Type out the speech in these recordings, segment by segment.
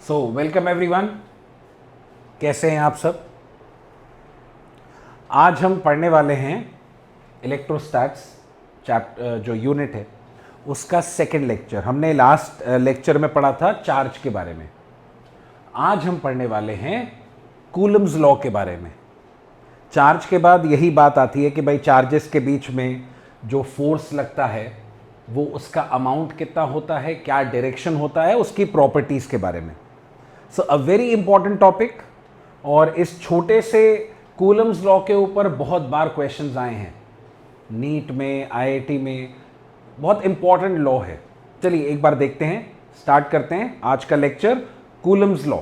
So welcome everyone, कैसे हैं आप सब। आज हम पढ़ने वाले हैं इलेक्ट्रोस्टैट्स चैप्टर जो यूनिट है उसका सेकंड लेक्चर। हमने लास्ट लेक्चर में पढ़ा था चार्ज के बारे में। आज हम पढ़ने वाले हैं कूलम्स लॉ के बारे में। चार्ज के बाद यही बात आती है कि भाई चार्जेस के बीच में जो फोर्स लगता है वो उसका अमाउंट कितना होता है, क्या डायरेक्शन होता है, उसकी प्रॉपर्टीज़ के बारे में। सो अ वेरी इंपॉर्टेंट टॉपिक। और इस छोटे से कूलम्स लॉ के ऊपर बहुत बार क्वेश्चंस आए हैं नीट में, आईआईटी में। बहुत इंपॉर्टेंट लॉ है। चलिए एक बार देखते हैं, स्टार्ट करते हैं आज का lecture Coulomb's law.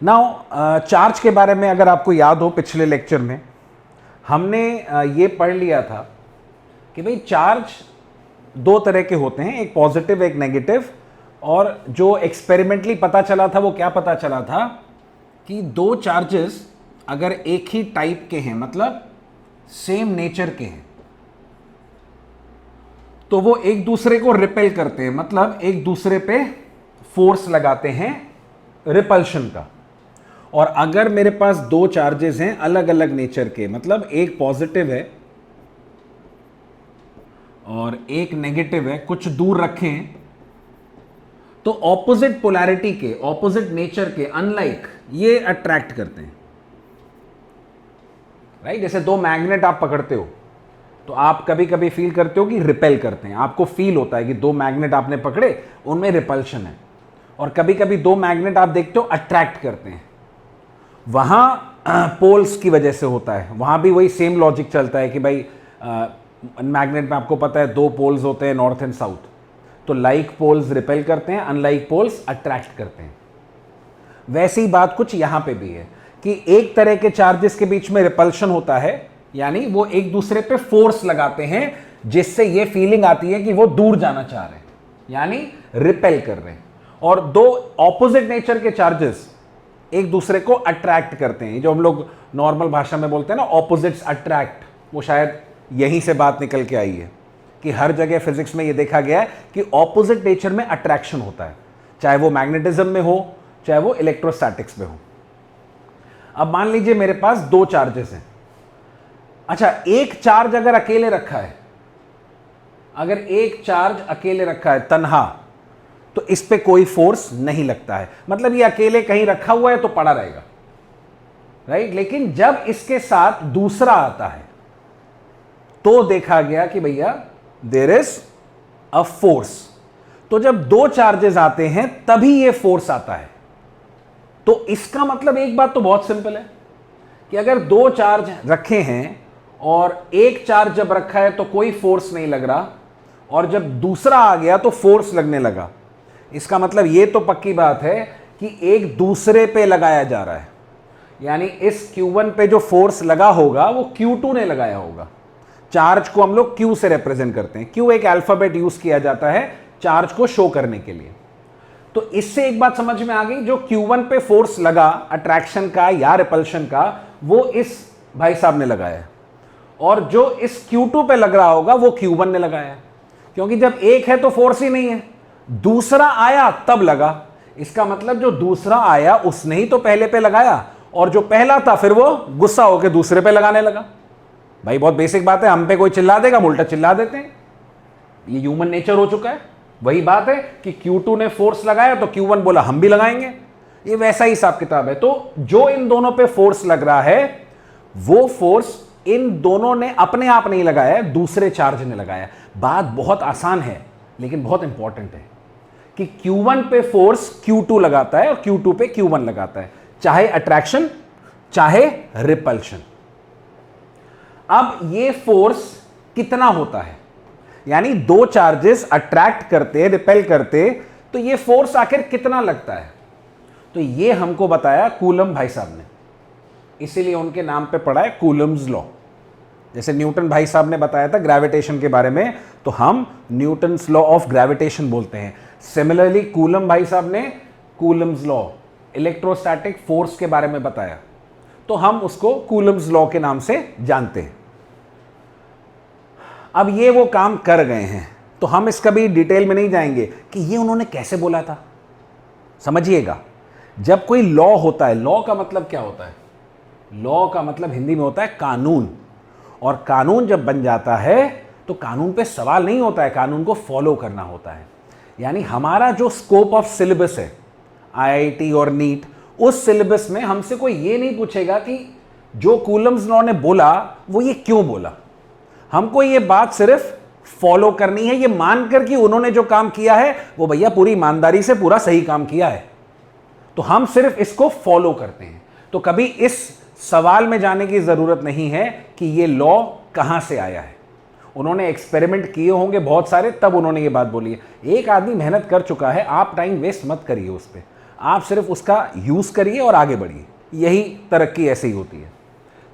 Now charge के बारे में अगर आपको याद हो, पिछले लेक्चर में हमने ये पढ़ लिया था कि भाई चार्ज दो तरह के होते हैं, एक पॉजिटिव एक नेगेटिव। और जो एक्सपेरिमेंटली पता चला था वो क्या पता चला था कि दो चार्जेस अगर एक ही टाइप के हैं, मतलब सेम नेचर के हैं, तो वो एक दूसरे को रिपेल करते हैं, मतलब एक दूसरे पे फोर्स लगाते हैं रिपल्शन का। और अगर मेरे पास दो चार्जेस हैं अलग अलग नेचर के, मतलब एक पॉजिटिव है और एक नेगेटिव है, कुछ दूर रखें, तो ऑपोजिट पोलैरिटी के, ऑपोजिट नेचर के, अनलाइक, ये अट्रैक्ट करते हैं। राइट? जैसे दो मैग्नेट आप पकड़ते हो तो आप कभी कभी फील करते हो कि रिपेल करते हैं। आपको फील होता है कि दो मैग्नेट आपने पकड़े, उनमें रिपल्शन है। और कभी कभी दो मैग्नेट आप देखते हो अट्रैक्ट करते हैं। वहां पोल्स की वजह से होता है। वहां भी वही सेम लॉजिक चलता है कि भाई मैग्नेट में आपको पता है दो पोल्स होते हैं, नॉर्थ एंड साउथ। तो लाइक पोल्स रिपेल करते हैं, अनलाइक पोल्स अट्रैक्ट करते हैं। वैसी बात कुछ यहां पे भी है कि एक तरह के चार्जेस के बीच में रिपल्शन होता है, यानी वो एक दूसरे पे फोर्स लगाते हैं, जिससे ये फीलिंग आती है कि वो दूर जाना चाह रहे हैं, यानी रिपेल कर रहे हैं। और दो ऑपोजिट नेचर के चार्जेस एक दूसरे को अट्रैक्ट करते हैं, जो हम लोग नॉर्मल भाषा में बोलते हैं ना, ऑपोजिट्स अट्रैक्ट। वो शायद यहीं से बात निकल के आई है कि हर जगह फिजिक्स में ये देखा गया है कि ऑपोजिट नेचर में अट्रैक्शन होता है, चाहे वो मैग्नेटिज्म में हो, चाहे वो इलेक्ट्रोस्टैटिक्स में हो। अब मान लीजिए मेरे पास दो चार्जेस हैं। अच्छा, एक चार्ज अगर अकेले रखा है, अगर एक चार्ज अकेले रखा है तन्हा, तो इस पे कोई फोर्स नहीं लगता है, मतलब ये अकेले कहीं रखा हुआ है तो पड़ा रहेगा। राइट? लेकिन जब इसके साथ दूसरा आता है तो देखा गया कि भैया देयर इज अ फोर्स। तो जब दो चार्जेस आते हैं तभी ये फोर्स आता है। तो इसका मतलब एक बात तो बहुत सिंपल है कि अगर दो चार्ज रखे हैं और एक चार्ज जब रखा है तो कोई फोर्स नहीं लग रहा, और जब दूसरा आ गया तो फोर्स लगने लगा। इसका मतलब ये तो पक्की बात है कि एक दूसरे पे लगाया जा रहा है, यानी इस Q1 पे जो फोर्स लगा होगा वो Q2 ने लगाया होगा। चार्ज को हम लोग Q से रिप्रेजेंट करते हैं। Q एक अल्फाबेट यूज किया जाता है चार्ज को शो करने के लिए। तो इससे एक बात समझ में आ गई, जो Q1 पे फोर्स लगा अट्रैक्शन का या रिपल्शन का, वो इस भाई साहब ने लगाया है। और जो इस Q2 पे लग रहा होगा वो Q1 ने लगाया है, क्योंकि जब एक है तो फोर्स ही नहीं है, दूसरा आया तब लगा। इसका मतलब जो दूसरा आया उसने ही तो पहले पे लगाया, और जो पहला था फिर वो गुस्सा होकर दूसरे पे लगाने लगा। भाई बहुत बेसिक बात है, हम पे कोई चिल्ला देगा, हम उल्टा चिल्ला देते हैं। ये ह्यूमन नेचर हो चुका है। वही बात है कि Q2 ने फोर्स लगाया तो Q1 बोला हम भी लगाएंगे। ये वैसा ही हिसाब किताब है। तो जो इन दोनों पे फोर्स लग रहा है वो फोर्स इन दोनों ने अपने आप नहीं लगाया है, दूसरे चार्ज ने लगाया। बात बहुत आसान है लेकिन बहुत इंपॉर्टेंट है कि Q1 पे फोर्स Q2 लगाता है और Q2 पे Q1 लगाता है, चाहे अट्रैक्शन चाहे रिपल्शन। अब ये फोर्स कितना होता है, यानी दो चार्जेस अट्रैक्ट करते, रिपेल करते, तो ये फोर्स आखिर कितना लगता है, तो ये हमको बताया कूलम भाई साहब ने। इसीलिए उनके नाम पे पड़ा है कूलम्स लॉ। जैसे न्यूटन भाई साहब ने बताया था ग्रेविटेशन के बारे में, तो हम न्यूटन्स लॉ ऑफ ग्रेविटेशन बोलते हैं। सिमिलरली कूलम भाई साहब ने कूलम्स लॉ, इलेक्ट्रोस्टैटिक फोर्स के बारे में बताया। तो हम उसको कूलम्स लॉ के नाम से जानते हैं। अब ये वो काम कर गए हैं, तो हम इसका भी डिटेल में नहीं जाएंगे कि ये उन्होंने कैसे बोला था। समझिएगा, जब कोई लॉ होता है, लॉ का मतलब क्या होता है? लॉ का मतलब हिंदी में होता है कानून। और कानून जब बन जाता है तो कानून पे सवाल नहीं होता है, कानून को फॉलो करना होता है। यानी हमारा जो स्कोप ऑफ सिलेबस है आईआईटी और नीट, उस सिलेबस में हमसे कोई ये नहीं पूछेगा कि जो कूलम्स लॉ ने बोला वो ये क्यों बोला। हमको ये बात सिर्फ फॉलो करनी है, ये मानकर कि उन्होंने जो काम किया है वो भैया पूरी ईमानदारी से पूरा सही काम किया है, तो हम सिर्फ इसको फॉलो करते हैं। तो कभी इस सवाल में जाने की जरूरत नहीं है कि ये लॉ कहां से आया है। उन्होंने एक्सपेरिमेंट किए होंगे बहुत सारे, तब उन्होंने ये बात बोली है। एक आदमी मेहनत कर चुका है, आप टाइम वेस्ट मत करिए उस पर, आप सिर्फ उसका यूज करिए और आगे बढ़िए। यही तरक्की ऐसे ही होती है।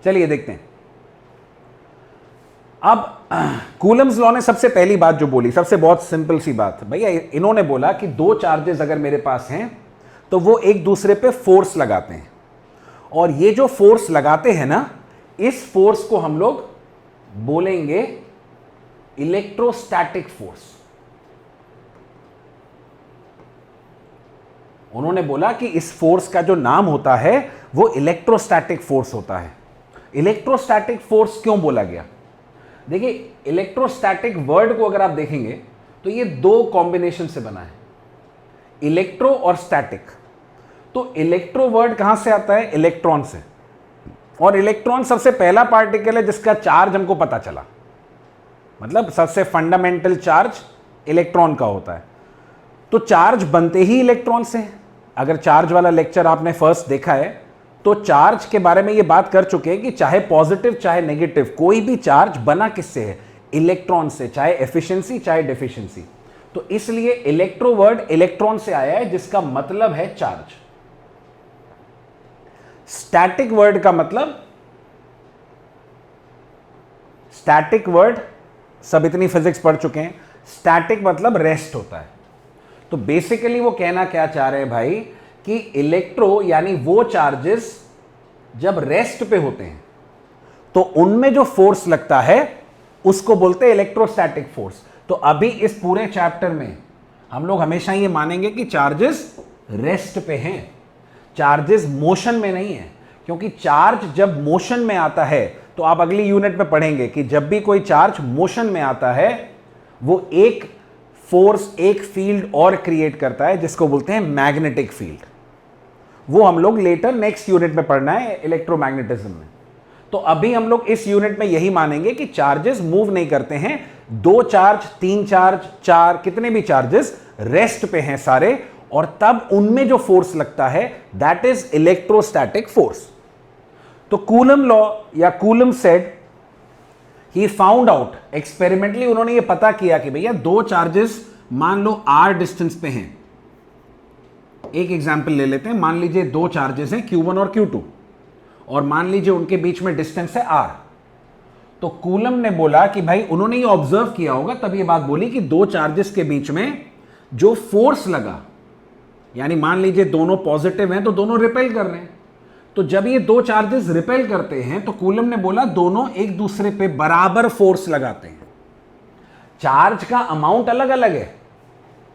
चलिए देखते हैं। अब कूलम्स लॉ ने सबसे पहली बात जो बोली, सबसे बहुत सिंपल सी बात भैया, इन्होंने बोला कि दो चार्जेस अगर मेरे पास हैं तो वो एक दूसरे पे फोर्स लगाते हैं, और ये जो फोर्स लगाते हैं ना, इस फोर्स को हम लोग बोलेंगे इलेक्ट्रोस्टैटिक फोर्स। उन्होंने बोला कि इस फोर्स का जो नाम होता है वो इलेक्ट्रोस्टैटिक फोर्स होता है। इलेक्ट्रोस्टैटिक फोर्स क्यों बोला गया? देखिए, इलेक्ट्रोस्टैटिक वर्ड को अगर आप देखेंगे तो ये दो कॉम्बिनेशन से बना है, इलेक्ट्रो और स्टैटिक। तो इलेक्ट्रो वर्ड कहां से आता है? इलेक्ट्रॉन से। और इलेक्ट्रॉन सबसे पहला पार्टिकल है जिसका चार्ज हमको पता चला, मतलब सबसे फंडामेंटल चार्ज इलेक्ट्रॉन का होता है। तो चार्ज बनते ही इलेक्ट्रॉन से है। अगर चार्ज वाला लेक्चर आपने फर्स्ट देखा है तो चार्ज के बारे में ये बात कर चुके हैं कि चाहे पॉजिटिव चाहे नेगेटिव, कोई भी चार्ज बना किससे है? इलेक्ट्रॉन से, चाहे एफिशिएंसी चाहे डेफिशिएंसी। तो इसलिए इलेक्ट्रो वर्ड इलेक्ट्रॉन से आया है, जिसका मतलब है चार्ज। स्टैटिक वर्ड का मतलब, स्टैटिक वर्ड सब इतनी फिजिक्स पढ़ चुके हैं, स्टैटिक मतलब रेस्ट होता है। तो बेसिकली वो कहना क्या चाह रहे हैं भाई कि इलेक्ट्रो यानी वो चार्जेस जब रेस्ट पे होते हैं तो उनमें जो फोर्स लगता है उसको बोलते हैं इलेक्ट्रोस्टैटिक फोर्स। तो अभी इस पूरे चैप्टर में हम लोग हमेशा ये मानेंगे कि चार्जेस रेस्ट पे हैं, चार्जेस मोशन में नहीं है। क्योंकि चार्ज जब मोशन में आता है, तो आप अगली यूनिट में पढ़ेंगे कि जब भी कोई चार्ज मोशन में आता है वो एक फोर्स, एक फील्ड और क्रिएट करता है जिसको बोलते हैं मैग्नेटिक फील्ड। वो हम लोग लेटर नेक्स्ट यूनिट में पढ़ना है इलेक्ट्रोमैग्नेटिज्म में। तो अभी हम लोग इस यूनिट में यही मानेंगे कि चार्जेस मूव नहीं करते हैं, दो चार्ज, तीन चार्ज, चार, कितने भी चार्जेस रेस्ट पे हैं सारे, और तब उनमें जो फोर्स लगता है दैट इज इलेक्ट्रोस्टैटिक फोर्स। तो कूलम लॉ या coulomb said, he found out experimentally, उन्होंने ये पता किया कि भैया दो चार्जेस मान लो r डिस्टेंस पे हैं। एक एग्जांपल ले लेते हैं, मान लीजिए दो चार्जेस हैं Q1 और Q2, और मान लीजिए उनके बीच में डिस्टेंस है r। तो कूलम ने बोला कि भाई, उन्होंने ये ऑब्जर्व किया होगा तब ये बात बोली कि दो चार्जेस के बीच में जो फोर्स लगा, यानी मान लीजिए दोनों पॉजिटिव हैं तो दोनों रिपेल कर रहे हैं, तो जब ये दो चार्जेस रिपेल करते हैं तो कूलम ने बोला दोनों एक दूसरे पे बराबर फोर्स लगाते हैं। चार्ज का अमाउंट अलग अलग है,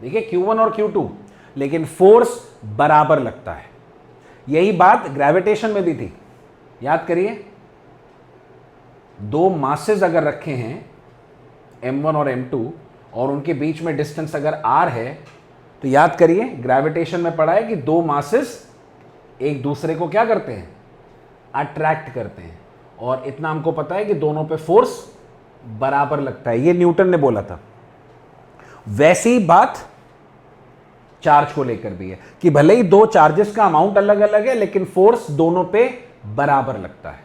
देखिए Q1 और Q2, लेकिन फोर्स बराबर लगता है। यही बात ग्रेविटेशन में भी थी, याद करिए। दो मासेस अगर रखे हैं m1 और m2 और उनके बीच में डिस्टेंस अगर r है, तो याद करिए ग्रेविटेशन में पढ़ा है कि दो मासेस एक दूसरे को क्या करते हैं? अट्रैक्ट करते हैं, और इतना हमको पता है कि दोनों पे फोर्स बराबर लगता है। ये न्यूटन ने बोला था। वैसी बात चार्ज को लेकर भी है कि भले ही दो चार्जेस का अमाउंट अलग अलग है लेकिन फोर्स दोनों पे बराबर लगता है,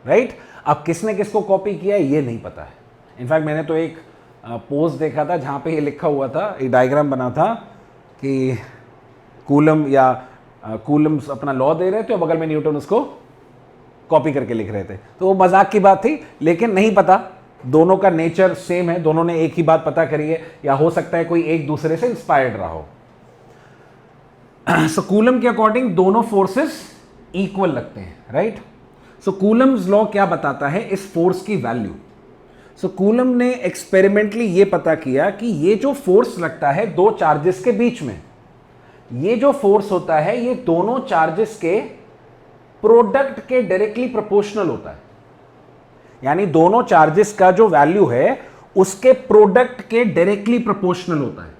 राइट? अब किसने किसको कॉपी किया है ये नहीं पता है। इनफैक्ट मैंने तो एक पोस्ट देखा था जहां पे ये लिखा हुआ था, एक डायग्राम बना था कि कूलम या कूलम्स अपना लॉ दे रहे थे और बगल में न्यूटन उसको कॉपी करके लिख रहे थे। तो वो मजाक की बात थी, लेकिन नहीं पता, दोनों का नेचर सेम है, दोनों ने एक ही बात पता करी है, या हो सकता है कोई एक दूसरे से इंस्पायर्ड रहा हो। सो कूलम के अकॉर्डिंग दोनों फोर्सेस इक्वल लगते हैं, राइट। सो कूलम्स लॉ क्या बताता है इस फोर्स की वैल्यू। सो कूलम ने एक्सपेरिमेंटली ये पता किया कि ये जो फोर्स लगता है दो चार्जेस के बीच में, ये जो फोर्स होता है ये दोनों चार्जेस के प्रोडक्ट के डायरेक्टली प्रोपोर्शनल होता है। यानी दोनों चार्जेस का जो वैल्यू है उसके प्रोडक्ट के डायरेक्टली प्रोपोर्शनल होता है।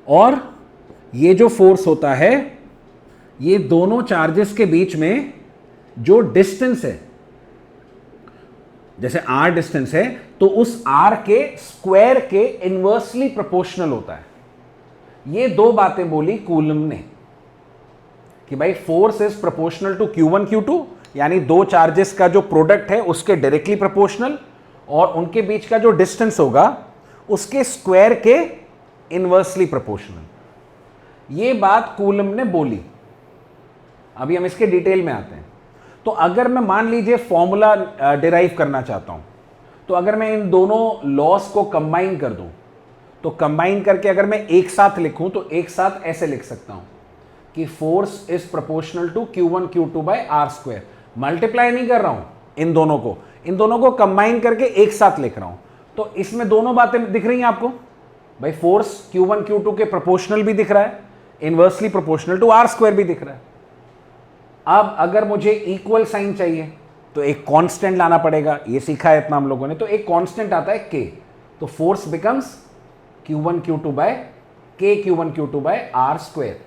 और ये जो फोर्स होता है ये दोनों चार्जेस के बीच में जो डिस्टेंस है, जैसे r डिस्टेंस है तो उस r के स्क्वायर के इनवर्सली प्रोपोर्शनल होता है। ये दो बातें बोली कूलम ने कि भाई force is proportional to Q1 Q2, यानी दो चार्जेस का जो प्रोडक्ट है उसके डायरेक्टली प्रोपोर्शनल, और उनके बीच का जो डिस्टेंस होगा उसके स्क्वायर के इनवर्सली प्रोपोर्शनल। ये बात कूलम ने बोली। अभी हम इसके डिटेल में आते हैं। तो अगर मैं मान लीजिए फॉर्मूला डिराइव करना चाहता हूं, तो अगर मैं इन दोनों लॉस को कंबाइन कर दूं, तो कंबाइन करके अगर मैं एक साथ लिखूं तो एक साथ ऐसे लिख सकता हूं कि force is proportional to Q1 Q2 by R square. Multiply नहीं कर रहा हूं इन दोनों को कंबाइन करके एक साथ लिख रहा हूं। तो इसमें दोनों बातें दिख रही हैं आपको, भाई फोर्स Q1 Q2 के प्रोपोर्शनल भी दिख रहा है, inversely proportional to R square भी दिख रहा है। अब अगर मुझे इक्वल साइन चाहिए तो एक कांस्टेंट लाना पड़ेगा, ये सीखा है इतना हम लोगों ने। तो एक कांस्टेंट आता है K, तो force becomes Q1 Q2 by K Q1 Q2 by R square.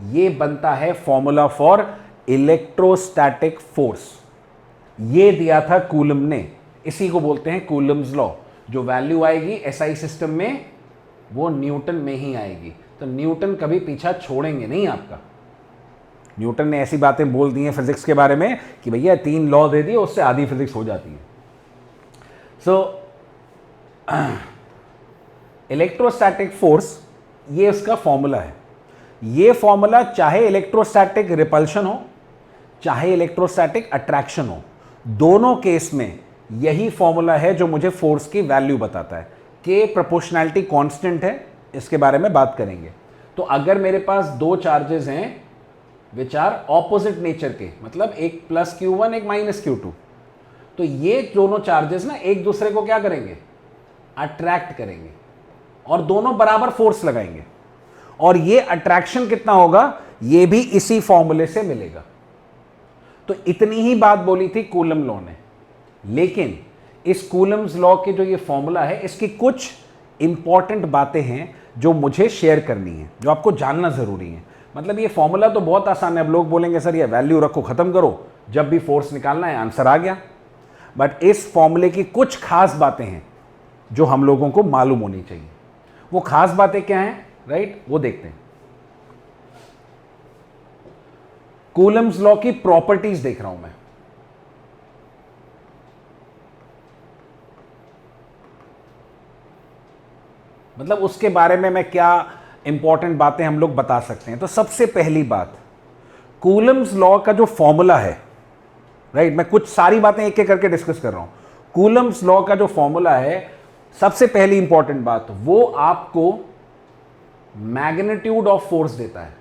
ये बनता है फॉर्मूला फॉर इलेक्ट्रोस्टैटिक फोर्स। ये दिया था कूलम ने, इसी को बोलते हैं कूलम्स लॉ। जो वैल्यू आएगी एसआई सिस्टम में वो न्यूटन में ही आएगी। तो न्यूटन कभी पीछा छोड़ेंगे नहीं आपका। न्यूटन ने ऐसी बातें बोल दी हैं फिजिक्स के बारे में कि भैया 3 लॉ दे दिए उससे आधी फिजिक्स हो जाती है। सो इलेक्ट्रोस्टैटिक फोर्स ये उसका फॉर्मूला है। ये फॉर्मूला चाहे इलेक्ट्रोस्टैटिक रिपल्शन हो चाहे इलेक्ट्रोस्टैटिक अट्रैक्शन हो, दोनों केस में यही फॉर्मूला है जो मुझे फोर्स की वैल्यू बताता है। के प्रोपोर्शनैलिटी कांस्टेंट है, इसके बारे में बात करेंगे। तो अगर मेरे पास दो चार्जेस हैं विच आर ऑपोजिट नेचर के, मतलब एक प्लस Q1 एक माइनस Q2, तो ये दोनों चार्जेस ना एक दूसरे को क्या करेंगे, अट्रैक्ट करेंगे और दोनों बराबर फोर्स लगाएंगे। और ये अट्रैक्शन कितना होगा ये भी इसी फॉर्मूले से मिलेगा। तो इतनी ही बात बोली थी कूलम लॉ ने। लेकिन इस कूलम्स लॉ के जो ये फॉर्मूला है इसकी कुछ इंपॉर्टेंट बातें हैं जो मुझे शेयर करनी है, जो आपको जानना जरूरी है। मतलब ये फॉर्मूला तो बहुत आसान है। अब लोग बोलेंगे सर ये वैल्यू रखो खत्म करो, जब भी फोर्स निकालना है आंसर आ गया। बट इस फॉर्मूले की कुछ खास बातें हैं जो हम लोगों को मालूम होनी चाहिए। वो खास बातें क्या हैं, राइट, वो देखते हैं। कूलम्स लॉ की प्रॉपर्टीज देख रहा हूं मैं। मतलब उसके बारे में मैं क्या इंपॉर्टेंट बातें हम लोग बता सकते हैं। तो सबसे पहली बात, कूलम्स लॉ का जो फॉर्मूला है, राइट, मैं कुछ सारी बातें एक एक करके डिस्कस कर रहा हूं। कूलम्स लॉ का जो फॉर्मूला है, सबसे पहली इंपॉर्टेंट बात, वो आपको मैग्नीट्यूड ऑफ फोर्स देता है।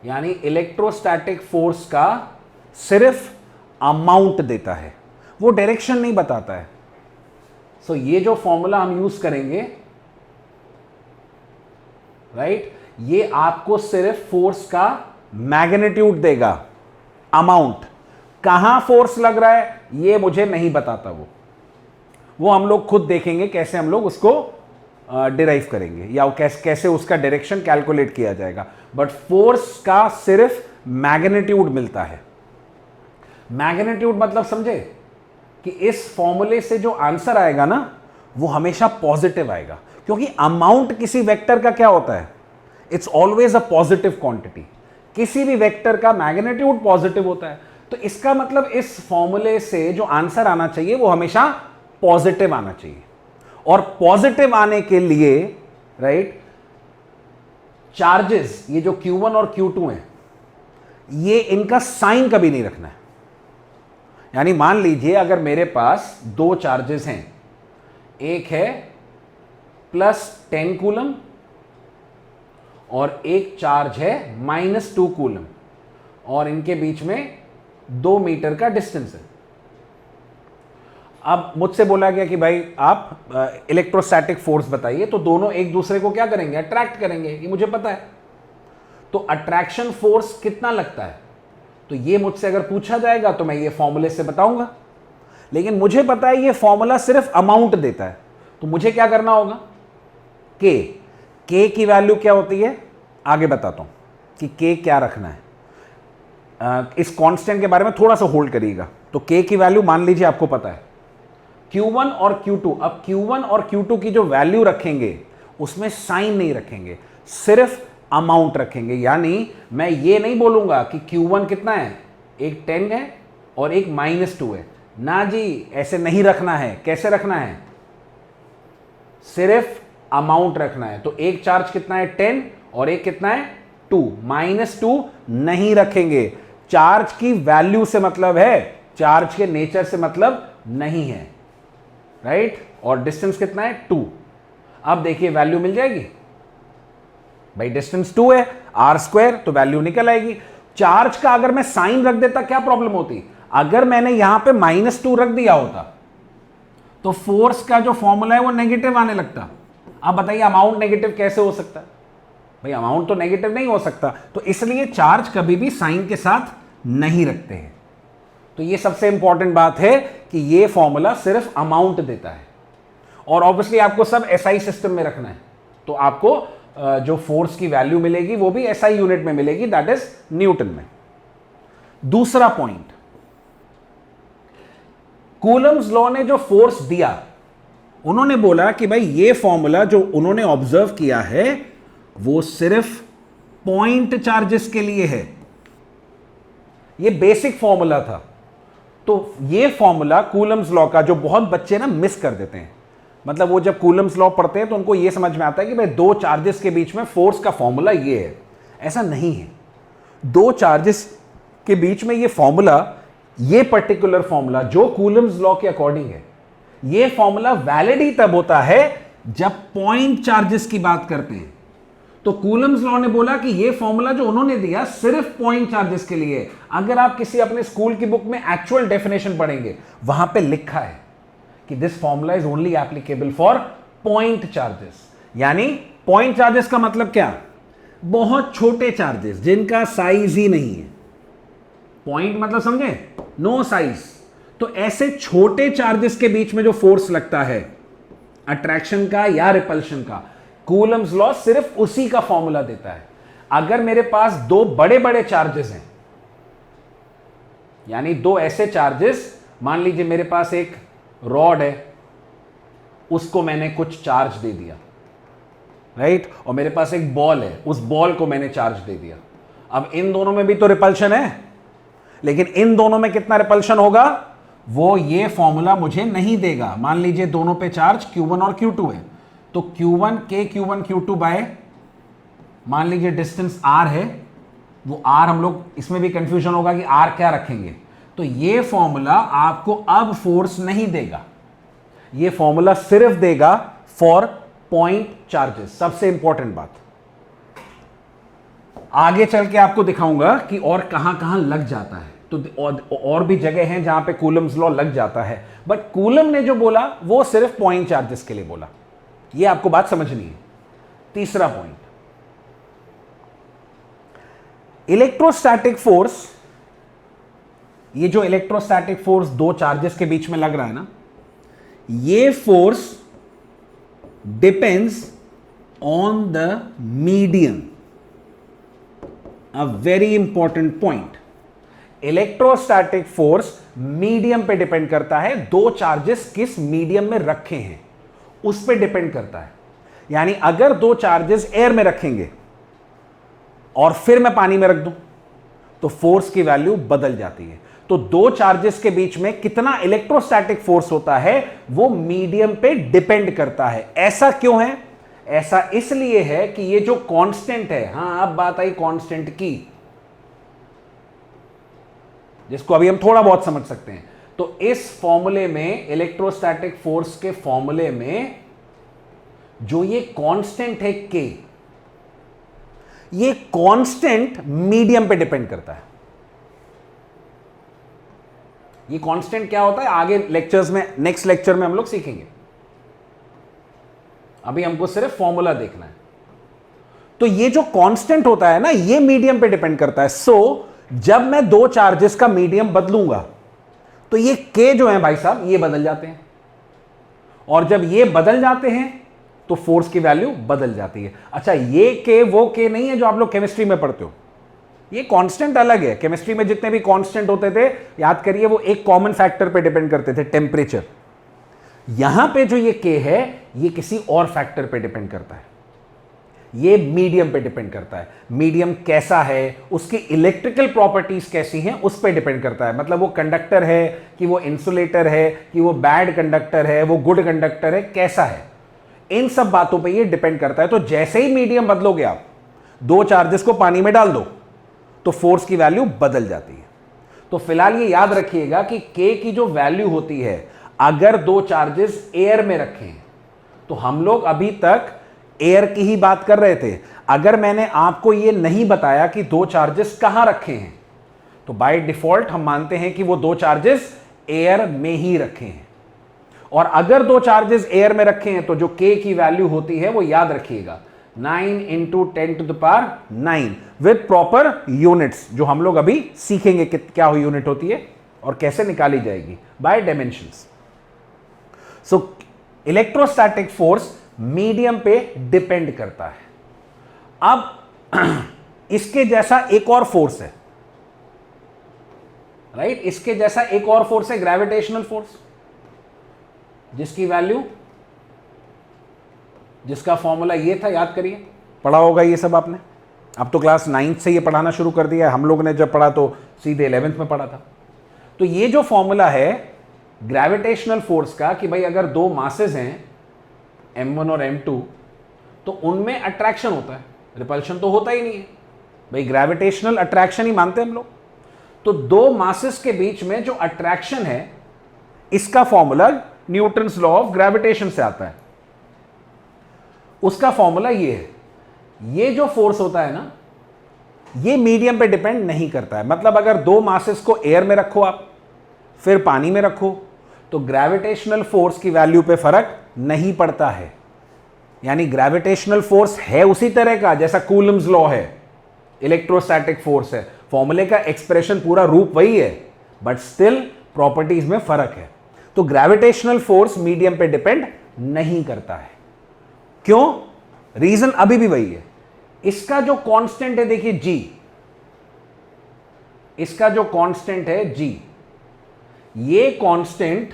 यानी इलेक्ट्रोस्टैटिक फोर्स का सिर्फ अमाउंट देता है, वो डायरेक्शन नहीं बताता है। सो ये जो फॉर्मूला हम यूज करेंगे, राइट, ये आपको सिर्फ फोर्स का मैग्नीट्यूड देगा, अमाउंट। कहां फोर्स लग रहा है ये मुझे नहीं बताता। वो हम लोग खुद देखेंगे कैसे हम लोग उसको डिराइव करेंगे या कैसे उसका डायरेक्शन कैलकुलेट किया जाएगा। बट फोर्स का सिर्फ मैग्नीट्यूड मिलता है। मैग्नीट्यूड मतलब समझे कि इस फॉर्मूले से जो आंसर आएगा ना वो हमेशा पॉजिटिव आएगा, क्योंकि अमाउंट किसी वेक्टर का क्या होता है, it's always a positive quantity. किसी भी वेक्टर का मैग्नीट्यूड पॉजिटिव होता है। तो इसका मतलब इस फॉर्मूले से जो आंसर आना चाहिए वो हमेशा पॉजिटिव आना चाहिए। और पॉजिटिव आने के लिए, राइट, चार्जेस ये जो Q1 और Q2 हैं, ये इनका साइन कभी नहीं रखना है। यानी मान लीजिए अगर मेरे पास दो चार्जेस हैं, एक है +10 कूलम और एक चार्ज है -2 कूलम और इनके बीच में 2 मीटर का डिस्टेंस है। अब मुझसे बोला गया कि भाई आप इलेक्ट्रोस्टैटिक फोर्स बताइए, तो दोनों एक दूसरे को क्या करेंगे, अट्रैक्ट करेंगे, ये मुझे पता है। तो अट्रैक्शन फोर्स कितना लगता है, तो ये मुझसे अगर पूछा जाएगा तो मैं ये फॉर्मूले से बताऊंगा, लेकिन मुझे पता है ये फॉर्मूला सिर्फ अमाउंट देता है। तो मुझे क्या करना होगा, के की वैल्यू क्या होती है आगे बताता हूं कि के क्या रखना है। इस कांस्टेंट के बारे में थोड़ा सा होल्ड करिएगा। तो के की वैल्यू मान लीजिए आपको पता है Q1 और Q2। अब Q1 और Q2 की जो वैल्यू रखेंगे उसमें साइन नहीं रखेंगे, सिर्फ अमाउंट रखेंगे। यानी मैं ये नहीं बोलूंगा कि Q1 कितना है, एक 10 है और एक -2 है, ना जी, ऐसे नहीं रखना है। कैसे रखना है, सिर्फ अमाउंट रखना है। तो एक चार्ज कितना है 10 और एक कितना है 2, -2 नहीं रखेंगे। चार्ज की वैल्यू से मतलब है, चार्ज के नेचर से मतलब नहीं है, राइट। और डिस्टेंस कितना है 2। अब देखिए वैल्यू मिल जाएगी भाई, डिस्टेंस 2 है, r², तो वैल्यू निकल आएगी। चार्ज का अगर मैं साइन रख देता क्या प्रॉब्लम होती, अगर मैंने यहां पे -2 रख दिया होता तो फोर्स का जो फॉर्मूला है वो नेगेटिव आने लगता। अब बताइए अमाउंट नेगेटिव कैसे हो सकता है, भाई अमाउंट तो नेगेटिव नहीं हो सकता। तो इसलिए चार्ज कभी भी साइन के साथ नहीं रखते हैं। तो ये सबसे इंपॉर्टेंट बात है कि ये फॉर्मूला सिर्फ अमाउंट देता है। और ऑब्वियसली आपको सब एसआई सिस्टम में रखना है, तो आपको जो फोर्स की वैल्यू मिलेगी वो भी एसआई यूनिट में मिलेगी, दैट इज न्यूटन में। दूसरा पॉइंट, कूलम्स लॉ ने जो फोर्स दिया, उन्होंने बोला कि भाई ये फॉर्मूला जो उन्होंने ऑब्जर्व किया है वो सिर्फ पॉइंट चार्जेस के लिए है। ये बेसिक फॉर्मूला था। तो ये फॉर्मूला कूलम्स लॉ का, जो बहुत बच्चे ना मिस कर देते हैं, मतलब वो जब कूलम्स लॉ पढ़ते हैं तो उनको ये समझ में आता है कि भाई दो चार्जेस के बीच में फोर्स का फॉर्मूला ये है। ऐसा नहीं है। दो चार्जेस के बीच में ये फॉर्मूला, ये पर्टिकुलर फॉर्मूला जो कूलम्स लॉ के अकॉर्डिंग है, ये फॉर्मूला वैलिड ही तब होता है जब पॉइंट चार्जेस की बात करते हैं। तो कूलम्स लॉ ने बोला कि ये फॉर्मूला जो उन्होंने दिया सिर्फ पॉइंट चार्जेस के लिए है। अगर आप किसी अपने स्कूल की बुक में एक्चुअल डेफिनेशन पढ़ेंगे, वहां पे लिखा है कि this formula is only applicable for point charges. यानी पॉइंट चार्जेस का मतलब क्या, बहुत छोटे चार्जेस जिनका साइज ही नहीं है। पॉइंट मतलब समझे, नो साइज। तो ऐसे छोटे चार्जेस के बीच में जो फोर्स लगता है अट्रैक्शन का या रिपल्शन का, कूलम्स लॉ सिर्फ उसी का फॉर्मूला देता है। अगर मेरे पास दो बड़े बड़े चार्जेस हैं, यानी दो ऐसे चार्जेस, मान लीजिए मेरे पास एक रॉड है, उसको मैंने कुछ चार्ज दे दिया, राइट, और मेरे पास एक बॉल है, उस बॉल को मैंने चार्ज दे दिया। अब इन दोनों में भी तो रिपल्शन है, लेकिन इन दोनों में कितना रिपल्शन होगा वो ये फॉर्मूला मुझे नहीं देगा। मान लीजिए दोनों पे चार्ज Q1 और Q2 है, तो Q1 के Q1 Q2 बाय, मान लीजिए डिस्टेंस R है, वो R हम लोग, इसमें भी कंफ्यूजन होगा कि R क्या रखेंगे। तो ये फॉर्मूला आपको अब फोर्स नहीं देगा, ये फॉर्मूला सिर्फ देगा फॉर पॉइंट चार्जेस। सबसे इंपॉर्टेंट बात, आगे चल के आपको दिखाऊंगा कि और कहां कहां लग जाता है। तो और भी जगह हैं जहां पे कूलम्स लॉ लग जाता है, बट कूलम ने जो बोला वो सिर्फ पॉइंट चार्जेस के लिए बोला। ये आपको बात समझनी है। तीसरा पॉइंट, इलेक्ट्रोस्टैटिक फोर्स, ये जो इलेक्ट्रोस्टैटिक फोर्स दो चार्जेस के बीच में लग रहा है ना, ये force depends on the medium. A very important point, electrostatic force medium पे डिपेंड करता है। दो चार्जेस किस मीडियम में रखे हैं उस पे डिपेंड करता है। यानी अगर दो चार्जेस एयर में रखेंगे और फिर मैं पानी में रख दूं तो फोर्स की वैल्यू बदल जाती है। तो दो चार्जेस के बीच में कितना इलेक्ट्रोस्टैटिक फोर्स होता है वो मीडियम पे डिपेंड करता है। ऐसा क्यों है? ऐसा इसलिए है कि ये जो कांस्टेंट है, हां अब बात आई कांस्टेंट की, जिसको अभी हम थोड़ा बहुत समझ सकते हैं। तो इस फॉर्मूले में, इलेक्ट्रोस्टैटिक फोर्स के फॉर्मूले में जो ये कांस्टेंट है K, ये कांस्टेंट मीडियम पे डिपेंड करता है। ये कांस्टेंट क्या होता है आगे लेक्चर्स में, नेक्स्ट लेक्चर में हम लोग सीखेंगे, अभी हमको सिर्फ फॉर्मूला देखना है। तो ये जो कांस्टेंट होता है ना, ये मीडियम पे डिपेंड करता है। सो जब मैं दो चार्जेस का मीडियम बदलूंगा तो ये के जो है भाई साहब ये बदल जाते हैं, और जब ये बदल जाते हैं तो फोर्स की वैल्यू बदल जाती है। अच्छा, ये के वो के नहीं है जो आप लोग केमिस्ट्री में पढ़ते हो, ये कांस्टेंट अलग है। केमिस्ट्री में जितने भी कांस्टेंट होते थे, याद करिए, वो एक कॉमन फैक्टर पे डिपेंड करते थे, टेम्परेचर। यहां पे जो ये के है, ये किसी और फैक्टर पे डिपेंड करता है, ये मीडियम पे डिपेंड करता है। मीडियम कैसा है, उसकी इलेक्ट्रिकल प्रॉपर्टीज कैसी हैं, उस पे डिपेंड करता है। मतलब वो कंडक्टर है कि वो इंसुलेटर है कि वो बैड कंडक्टर है, वो गुड कंडक्टर है, कैसा है, इन सब बातों पे ये डिपेंड करता है। तो जैसे ही मीडियम बदलोगे आप, दो चार्जेस को पानी में डाल दो तो फोर्स की वैल्यू बदल जाती है। तो फिलहाल ये याद रखिएगा कि के की जो वैल्यू होती है, अगर दो चार्जेस एयर में रखें, तो हम लोग अभी तक एयर की ही बात कर रहे थे। अगर मैंने आपको ये नहीं बताया कि दो चार्जेस कहां रखे हैं, तो बाय डिफॉल्ट हम मानते हैं कि वो दो चार्जेस एयर में ही रखे हैं। और अगर दो चार्जेस एयर में रखे हैं तो जो के की वैल्यू होती है वो याद रखिएगा 9 इंटू 10⁹ विद प्रॉपर यूनिट्स, जो हम लोग अभी सीखेंगे कि क्या यूनिट होती है और कैसे निकाली जाएगी by dimensions. So electrostatic force medium पे डिपेंड करता है। अब इसके जैसा एक और फोर्स है, राइट, इसके जैसा एक और फोर्स है ग्रेविटेशनल फोर्स, जिसकी वैल्यू, जिसका फॉर्मूला ये था, याद करिए, पढ़ा होगा ये सब आपने। अब तो क्लास 9th से ये पढ़ाना शुरू कर दिया है, हम लोग ने जब पढ़ा तो सीधे 11th में पढ़ा था। तो ये जो फॉर्मूला है ग्रेविटेशनल फोर्स का, कि भाई अगर दो मासेस हैं m1 और m2, तो उनमें अट्रैक्शन होता है, रिपल्शन तो होता ही नहीं है भाई, ग्रेविटेशनल अट्रैक्शन ही मानते हैं हम लोग। तो दो मासेस के बीच में जो अट्रैक्शन है, इसका formula Newton's law of gravitation से आता है। उसका फॉर्मूला ये है, ये जो फोर्स होता है ना, ये मीडियम पे डिपेंड नहीं करता है। मतलब अगर दो मासेस को एयर में रखो आप, फिर पानी में रखो, तो ग्रेविटेशनल फोर्स की वैल्यू पे फर्क नहीं पड़ता है। यानी ग्रेविटेशनल फोर्स है उसी तरह का जैसा कूलम्स लॉ है, इलेक्ट्रोस्टैटिक फोर्स है, फॉर्मूले का एक्सप्रेशन पूरा रूप वही है, बट स्टिल प्रॉपर्टीज में फर्क है। तो ग्रेविटेशनल फोर्स मीडियम पे डिपेंड नहीं करता है। क्यों? रीजन अभी भी वही है। इसका जो कांस्टेंट है, देखिए जी, इसका जो कांस्टेंट है जी, ये constant,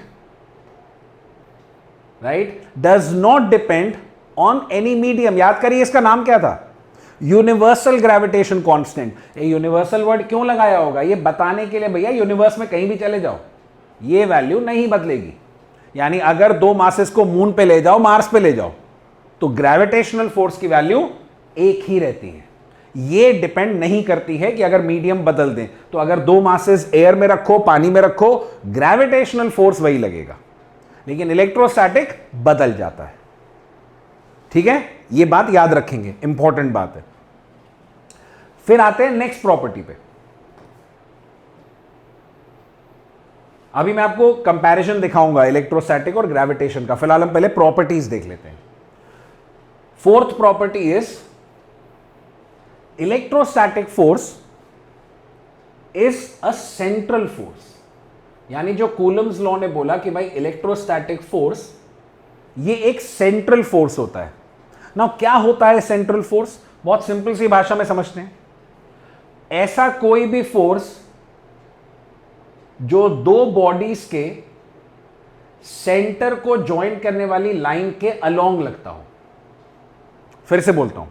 right, does not depend on any medium. याद करिए इसका नाम क्या था, यूनिवर्सल ग्रेविटेशन कांस्टेंट। ये यूनिवर्सल वर्ड क्यों लगाया होगा, ये बताने के लिए भैया यूनिवर्स में कहीं भी चले जाओ, ये वैल्यू नहीं बदलेगी। यानी अगर दो मासेस को मून पे ले जाओ, मार्स पे ले जाओ, तो ग्रेविटेशनल फोर्स की वैल्यू एक ही रहती है। ये डिपेंड नहीं करती है कि अगर मीडियम बदल दें, तो अगर दो मासेस एयर में रखो, पानी में रखो, ग्रेविटेशनल फोर्स वही लगेगा, लेकिन इलेक्ट्रोस्टैटिक बदल जाता है। ठीक है, ये बात याद रखेंगे, इंपॉर्टेंट बात है। फिर आते हैं नेक्स्ट प्रॉपर्टी पे। अभी मैं आपको कंपैरिजन दिखाऊंगा इलेक्ट्रोस्टैटिक और ग्रेविटेशन का। फिलहाल हम पहले प्रॉपर्टीज देख लेते हैं। Fourth property is electrostatic force is a central force. यानी जो कूलम्स लॉ ने बोला कि भाई इलेक्ट्रोस्टैटिक फोर्स ये एक सेंट्रल फोर्स होता है। ना क्या होता है सेंट्रल फोर्स, बहुत सिंपल सी भाषा में समझते हैं। ऐसा कोई भी फोर्स जो दो बॉडीज के सेंटर को ज्वाइन करने वाली लाइन के अलोंग लगता हो। फिर से बोलता हूं,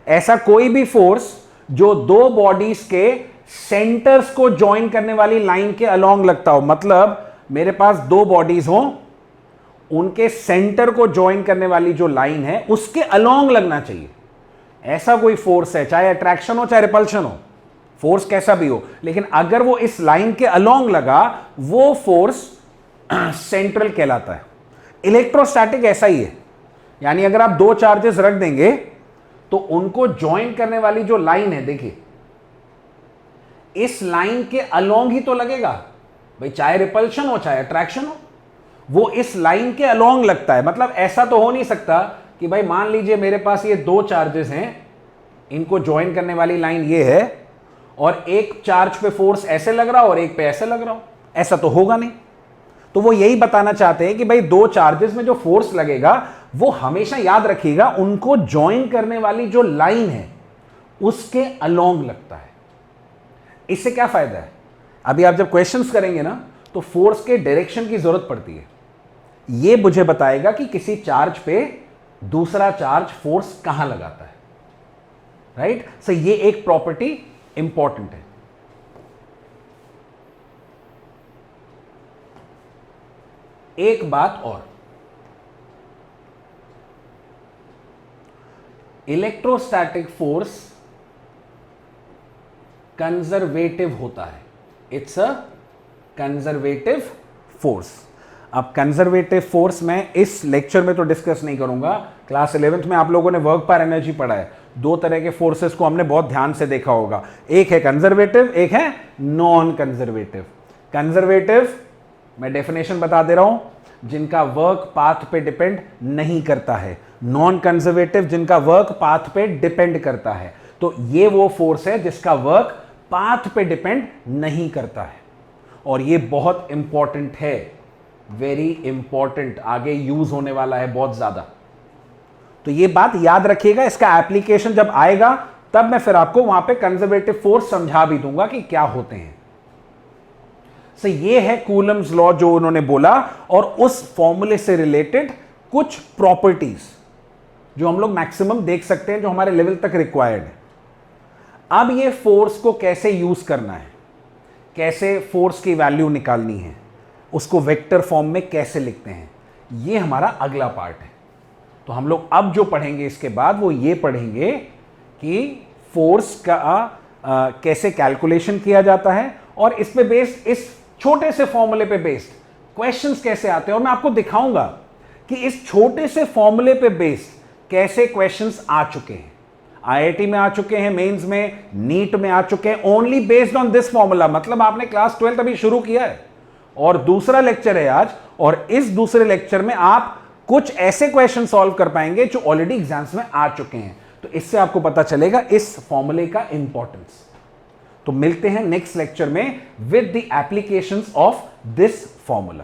ऐसा कोई भी फोर्स जो दो बॉडीज के सेंटर्स को ज्वाइन करने वाली लाइन के अलोंग लगता हो। मतलब मेरे पास दो बॉडीज हो, उनके सेंटर को ज्वाइन करने वाली जो लाइन है उसके अलोंग लगना चाहिए। ऐसा कोई फोर्स है, चाहे अट्रैक्शन हो चाहे रिपल्शन हो, फोर्स कैसा भी हो, लेकिन अगर वो इस लाइन के अलोंग लगा, वो फोर्स सेंट्रल कहलाता है। इलेक्ट्रोस्टैटिक ऐसा ही है। यानी अगर आप दो चार्जेस रख देंगे तो उनको ज्वाइन करने वाली जो लाइन है, देखिए इस लाइन के अलोंग ही तो लगेगा भाई, चाहे रिपल्शन हो चाहे अट्रैक्शन हो, वो इस लाइन के अलोंग लगता है। मतलब ऐसा तो हो नहीं सकता कि भाई मान लीजिए मेरे पास ये दो चार्जेस हैं, इनको ज्वाइन करने वाली लाइन ये है और एक चार्ज पे फोर्स ऐसे लग रहा हो और एक पे ऐसे लग रहा हो, ऐसा तो होगा नहीं। तो वो यही बताना चाहते हैं कि भाई दो चार्जेस में जो फोर्स लगेगा वो हमेशा याद रखिएगा उनको ज्वाइन करने वाली जो लाइन है उसके अलोंग लगता है। इससे क्या फायदा है, अभी आप जब क्वेश्चंस करेंगे ना तो फोर्स के डायरेक्शन की जरूरत पड़ती है। ये मुझे बताएगा कि किसी चार्ज पे दूसरा चार्ज फोर्स कहां लगाता है, राइट। सो ये एक प्रॉपर्टी इंपॉर्टेंट है। एक बात और, इलेक्ट्रोस्टैटिक फोर्स कंजर्वेटिव होता है, इट्स अ कंजर्वेटिव फोर्स। अब कंजर्वेटिव फोर्स मैं इस लेक्चर में तो डिस्कस नहीं करूंगा, क्लास 11th में आप लोगों ने वर्क पर एनर्जी पढ़ा है, दो तरह के फोर्सेस को हमने बहुत ध्यान से देखा होगा, एक है कंजर्वेटिव, एक है नॉन कंजर्वेटिव। कंजर्वेटिव मैं डेफिनेशन बता दे रहा हूं, जिनका वर्क पाथ पे डिपेंड नहीं करता है, नॉन कंजर्वेटिव जिनका वर्क पाथ पे डिपेंड करता है। तो ये वो फोर्स है जिसका वर्क पाथ पे डिपेंड नहीं करता है, और ये बहुत इंपॉर्टेंट है, वेरी इंपॉर्टेंट, आगे यूज होने वाला है बहुत ज्यादा। तो ये बात याद रखिएगा, इसका एप्लीकेशन जब आएगा तब मैं फिर आपको वहां पे कंजर्वेटिव फोर्स समझा भी दूंगा कि क्या होते हैं। सो ये है कूलम्स लॉ जो उन्होंने बोला, और उस फॉर्मूले से रिलेटेड कुछ प्रॉपर्टीज जो हम लोग मैक्सिमम देख सकते हैं, जो हमारे लेवल तक रिक्वायर्ड है। अब ये फोर्स को कैसे यूज करना है, कैसे फोर्स की वैल्यू निकालनी है, उसको वेक्टर फॉर्म में कैसे लिखते हैं, ये हमारा अगला पार्ट है। तो हम लोग अब जो पढ़ेंगे इसके बाद वो ये पढ़ेंगे कि फोर्स का कैसे कैलकुलेशन किया जाता है, और इस पे बेस्ड, इस छोटे से फॉर्मूले पे बेस्ड क्वेश्चंस कैसे आते हैं, और मैं आपको दिखाऊंगा कि इस छोटे से फॉर्मूले पे बेस्ड कैसे क्वेश्चंस आ चुके हैं, आईआईटी में आ चुके हैं, मेंस में, नीट में आ चुके हैं, only based on this formula. मतलब आपने क्लास 12 अभी शुरू किया है और दूसरा लेक्चर है आज, और इस दूसरे लेक्चर में आप कुछ ऐसे क्वेश्चन सॉल्व कर पाएंगे जो ऑलरेडी एग्जाम्स में आ चुके हैं। तो इससे आपको पता चलेगा इस फॉर्मूले का इंपॉर्टेंस। तो मिलते हैं नेक्स्ट लेक्चर में with the applications of this formula.